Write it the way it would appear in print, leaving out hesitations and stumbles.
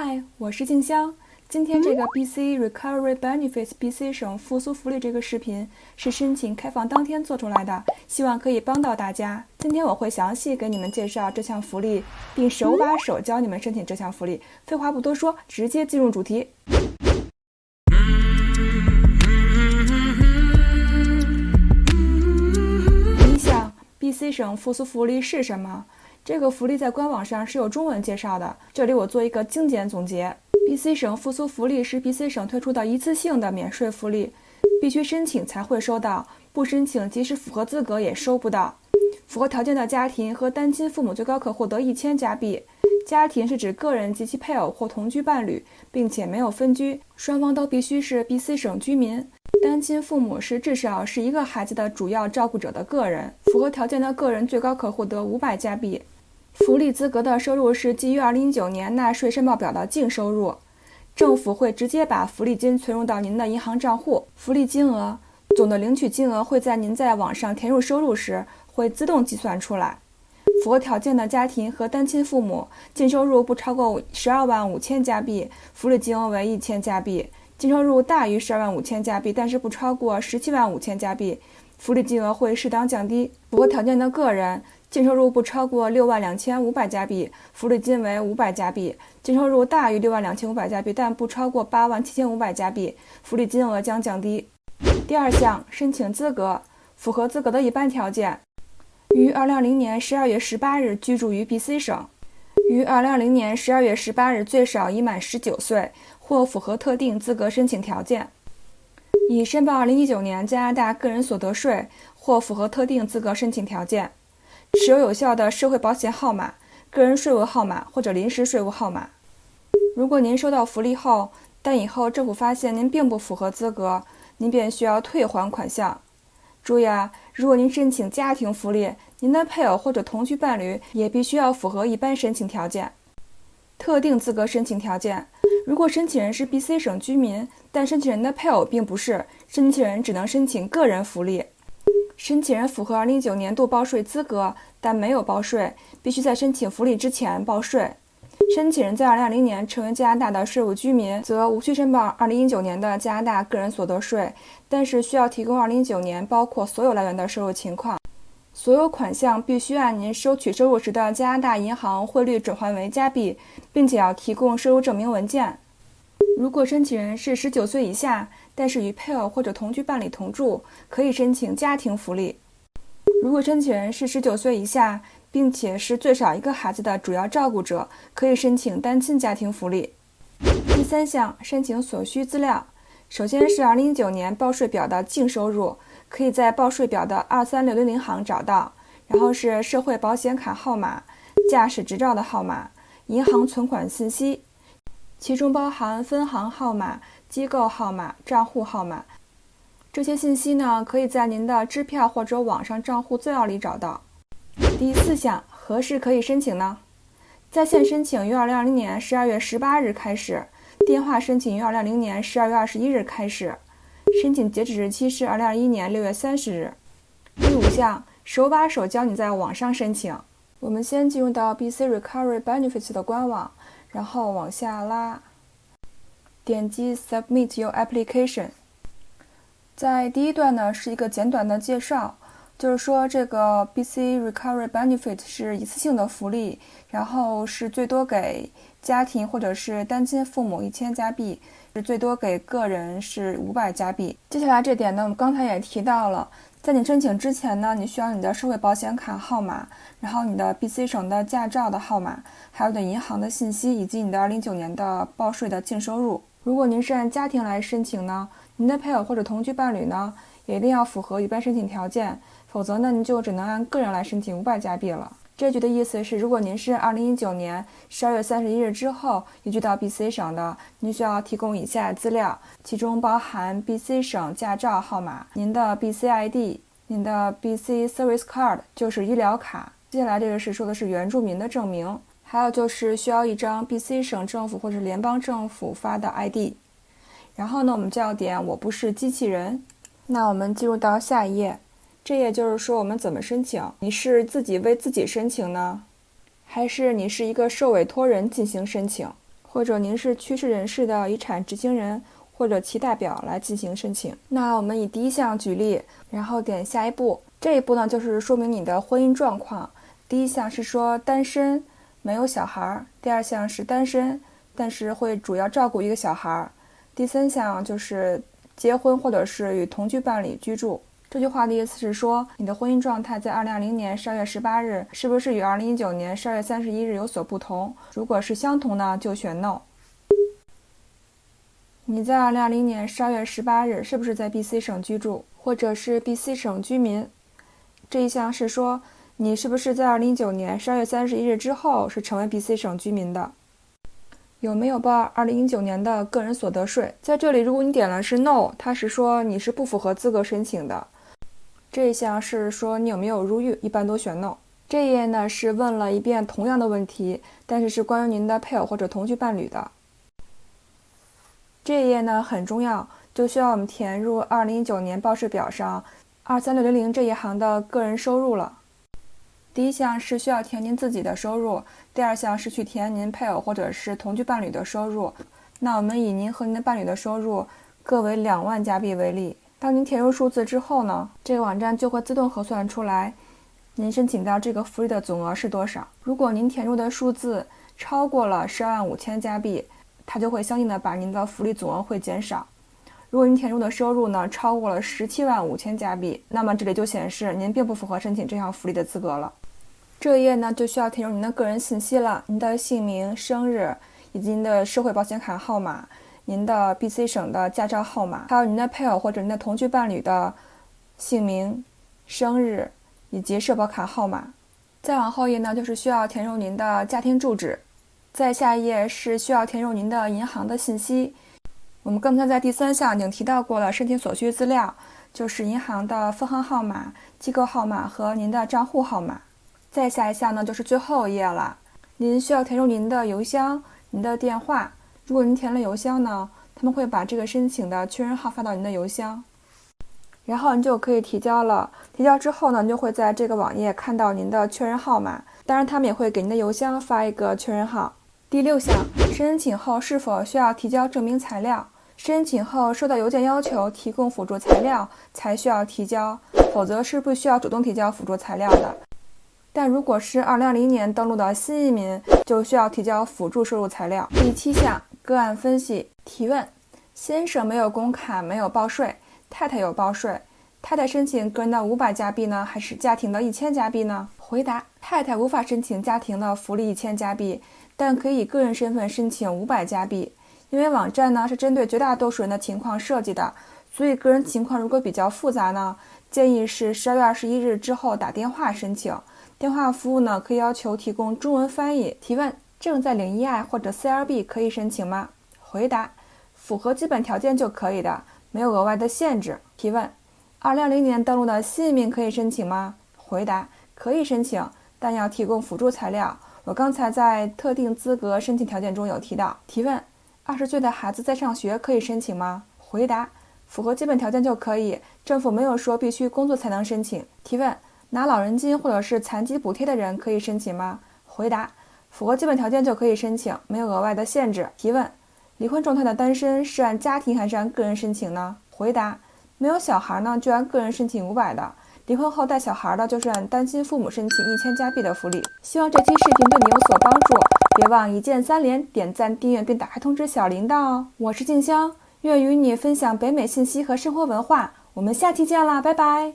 嗨，我是静香。今天这个 BC Recovery Benefits BC 省复苏福利这个视频是申请开放当天做出来的，希望可以帮到大家。今天我会详细给你们介绍这项福利，并手把手教你们申请这项福利。废话不多说，直接进入主题。第一项 BC 省复苏福利是什么？这个福利在官网上是有中文介绍的，这里我做一个精简总结。BC 省复苏福利是 BC 省推出的一次性的免税福利，必须申请才会收到，不申请即使符合资格也收不到。符合条件的家庭和单亲父母最高可获得1000加币。家庭是指个人及其配偶或同居伴侣，并且没有分居，双方都必须是 BC 省居民。单亲父母是至少是一个孩子的主要照顾者的个人，符合条件的个人最高可获得500加币。福利资格的收入是基于2019年纳税申报表的净收入，政府会直接把福利金存入到您的银行账户。福利金额总的领取金额会在您在网上填入收入时会自动计算出来。符合条件的家庭和单亲父母净收入不超过12万5千加币，福利金额为1000加币；净收入大于12万5千加币，但是不超过17万5千加币，福利金额会适当降低。符合条件的个人净收入不超过6万2500加币，福利金为500加币；净收入大于6万2500加币，但不超过8万7500加币，福利金额将降低。第二项，申请资格，符合资格的一般条件：于2020年12月18日居住于 BC 省，于2020年12月18日最少已满19岁，或符合特定资格申请条件，已申报2019年加拿大个人所得税，或符合特定资格申请条件，持有有效的社会保险号码、个人税务号码或者临时税务号码。如果您收到福利后，但以后政府发现您并不符合资格，您便需要退还款项。注意啊，如果您申请家庭福利，您的配偶或者同居伴侣也必须要符合一般申请条件。特定资格申请条件，如果申请人是 BC 省居民，但申请人的配偶并不是，申请人只能申请个人福利。申请人符合2019年度报税资格，但没有报税，必须在申请福利之前报税。申请人在2020年成为加拿大的税务居民，则无需申报2019年的加拿大个人所得税，但是需要提供2019年包括所有来源的收入情况。所有款项必须按您收取收入时的加拿大银行汇率转换为加币，并且要提供收入证明文件。如果申请人是19岁以下，但是与配偶或者同居伴侣同住，可以申请家庭福利。如果申请人是19岁以下，并且是最少一个孩子的主要照顾者，可以申请单亲家庭福利。第三项，申请所需资料。首先是2019年报税表的净收入，可以在报税表的23600行找到，然后是社会保险卡号码、驾驶执照的号码、银行存款信息，其中包含分行号码、机构号码、账户号码。这些信息呢，可以在您的支票或者网上账户资料里找到。第四项，何时可以申请呢？在线申请于2020年12月18日开始，电话申请于2020年12月21日开始，申请截止日期是2021年6月30日。第五项，手把手教你在网上申请。我们先进入到 BC Recovery Benefits 的官网，然后往下拉，点击 Submit Your Application。 在第一段呢，是一个简短的介绍，就是说这个 BC Recovery Benefit 是一次性的福利，然后是最多给家庭或者是单亲父母1000加币，是最多给个人是500加币。接下来这点呢，我们刚才也提到了，在你申请之前呢，你需要你的社会保险卡号码，然后你的 BC 省的驾照的号码，还有你的银行的信息，以及你的2019年的报税的净收入。如果您是按家庭来申请呢，您的配偶或者同居伴侣呢，也一定要符合一般申请条件，否则呢，您就只能按个人来申请500加币了。这句的意思是，如果您是2019年12月31日之后移居到 BC 省的，您需要提供以下资料，其中包含 BC 省驾照号码、您的 BC ID、您的 BC Service Card 就是医疗卡。接下来这个是说的是原住民的证明，还有就是需要一张 BC 省政府或者联邦政府发的 ID。然后呢，我们就要点我不是机器人。那我们进入到下一页，这页就是说我们怎么申请。你是自己为自己申请呢，还是你是一个受委托人进行申请，或者您是去世人士的遗产执行人或者其代表来进行申请。那我们以第一项举例，然后点下一步。这一步呢，就是说明你的婚姻状况。第一项是说单身，没有小孩；第二项是单身，但是会主要照顾一个小孩；第三项就是结婚或者是与同居伴侣居住。这句话的意思是说，你的婚姻状态在2020年12月18日是不是与2019年12月31日有所不同？如果是相同呢，就选 No。你在2020年12月18日是不是在 BC 省居住，或者是 BC 省居民？这一项是说，你是不是在2019年12月31日之后是成为 BC 省居民的？有没有报2019年的个人所得税？在这里，如果你点了是 No， 它是说你是不符合资格申请的。这一项是说你有没有入狱，一般都选 No。这一页呢是问了一遍同样的问题，但是是关于您的配偶或者同居伴侣的。这一页呢很重要，就需要我们填入2019年报税表上23600这一行的个人收入了。第一项是需要填您自己的收入，第二项是去填您配偶或者是同居伴侣的收入。那我们以您和您的伴侣的收入各为2万加币为例。当您填入数字之后呢，这个网站就会自动核算出来您申请到这个福利的总额是多少。如果您填入的数字超过了125000加币，它就会相应的把您的福利总额会减少。如果您填入的收入呢超过了175000加币，那么这里就显示您并不符合申请这项福利的资格了。这一页呢就需要填入您的个人信息了，您的姓名、生日，以及您的社会保险卡号码，您的 BC 省的驾照号码，还有您的配偶或者您的同居伴侣的姓名、生日以及社保卡号码。再往后一页呢，就是需要填入您的家庭住址。再下一页是需要填入您的银行的信息。我们刚才在第3项已经提到过了，申请所需资料就是银行的分行号码、机构号码和您的账户号码。再下一项呢，就是最后一页了，您需要填入您的邮箱、您的电话。如果您填了邮箱呢，他们会把这个申请的确认号发到您的邮箱，然后您就可以提交了。提交之后呢，您就会在这个网页看到您的确认号码，当然他们也会给您的邮箱发一个确认号。第6项，申请后是否需要提交证明材料？申请后收到邮件要求提供辅助材料才需要提交，否则是不需要主动提交辅助材料的。但如果是2020年登陆的新移民，就需要提交辅助收入材料。第7项，个案分析。提问：先生没有工卡，没有报税，太太有报税，太太申请个人的500加币呢，还是家庭的1000加币呢？回答：太太无法申请家庭的福利1000加币，但可以以个人身份申请500加币。因为网站呢是针对绝大多数人的情况设计的，所以个人情况如果比较复杂呢，建议是12月21日之后打电话申请。电话服务呢可以要求提供中文翻译。提问：正在领 EI 或者 CRB 可以申请吗？回答：符合基本条件就可以的，没有额外的限制。提问：2020年登陆的新移民可以申请吗？回答：可以申请，但要提供辅助材料。我刚才在特定资格申请条件中有提到。提问：20岁的孩子在上学可以申请吗？回答：符合基本条件就可以，政府没有说必须工作才能申请。提问：拿老人金或者是残疾补贴的人可以申请吗？回答：符合基本条件就可以申请，没有额外的限制。提问：离婚状态的单身是按家庭还是按个人申请呢？回答：没有小孩呢就按个人申请500的，离婚后带小孩的就是按单亲父母申请1000加币的福利。希望这期视频对你有所帮助，别忘一键3连，点赞、订阅并打开通知小铃铛哦。我是静香，愿与你分享北美信息和生活文化，我们下期见啦，拜拜。